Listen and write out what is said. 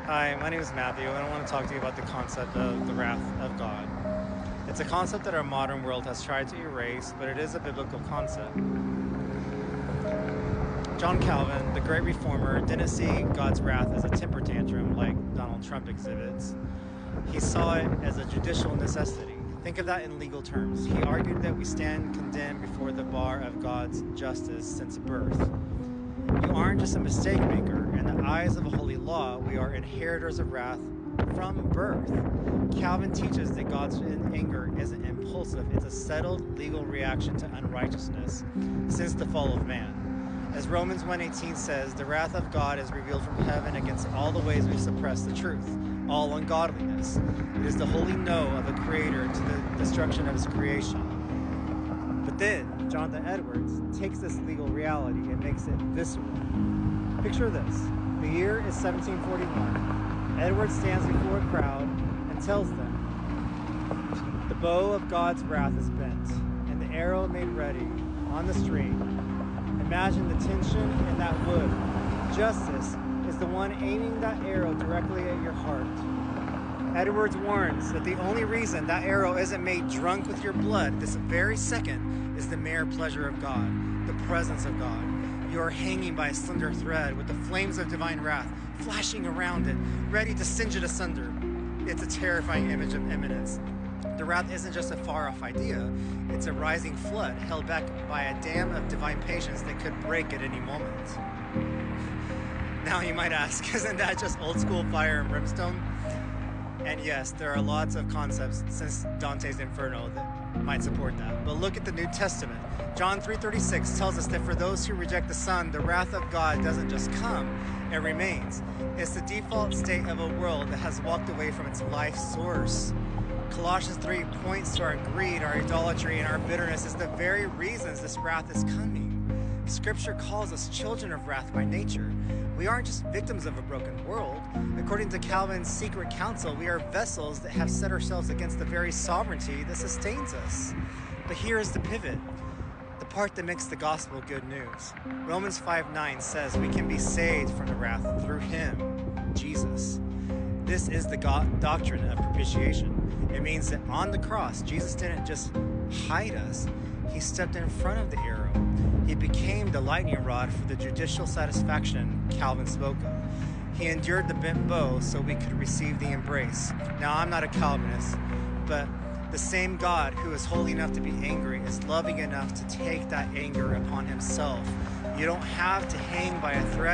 Hi, my name is Matthew, and I want to talk to you about the concept of the wrath of God. It's a concept that our modern world has tried to erase, but it is a biblical concept. John Calvin, the great reformer, didn't see God's wrath as a temper tantrum like Donald Trump exhibits. He saw it as a judicial necessity. Think of that in legal terms. He argued that we stand condemned before the bar of God's justice since birth. You aren't just a mistake maker. In the eyes of a holy law, we are inheritors of wrath from birth. Calvin teaches that God's anger isn't impulsive, it's a settled legal reaction to unrighteousness since the fall of man. As Romans 1:18 says, the wrath of God is revealed from heaven against all the ways we suppress the truth, all ungodliness. It is the holy no of a creator to the destruction of his creation. But then, Jonathan Edwards takes this legal reality and makes it visceral. Picture this. The year is 1741. Edwards stands before a crowd and tells them, the bow of God's wrath is bent, and the arrow made ready on the string. Imagine the tension in that wood. Justice is the one aiming that arrow directly at your heart. Edwards warns that the only reason that arrow isn't made drunk with your blood this very second is the mere pleasure of God, the presence of God. You are hanging by a slender thread with the flames of divine wrath flashing around it, ready to singe it asunder. It's a terrifying image of imminence. The wrath isn't just a far-off idea, it's a rising flood held back by a dam of divine patience that could break at any moment. Now you might ask, isn't that just old school fire and brimstone? And yes, there are lots of concepts since Dante's Inferno that might support that. But look at the New Testament. John 3:36 tells us that for those who reject the Son, the wrath of God doesn't just come, it remains. It's the default state of a world that has walked away from its life source. Colossians 3 points to our greed, our idolatry, and our bitterness as the very reasons this wrath is coming. Scripture calls us children of wrath by nature. We aren't just victims of a broken world. According to Calvin's secret counsel, we are vessels that have set ourselves against the very sovereignty that sustains us. But here is the pivot, the part that makes the gospel good news. Romans 5:9 says we can be saved from the wrath through him, Jesus. This is the doctrine of propitiation. It means that on the cross, Jesus didn't just hide us, he stepped in front of the arrow. He became the lightning rod for the judicial satisfaction Calvin spoke of. He endured the bent bow so we could receive the embrace. Now, I'm not a Calvinist, but the same God who is holy enough to be angry is loving enough to take that anger upon himself. You don't have to hang by a thread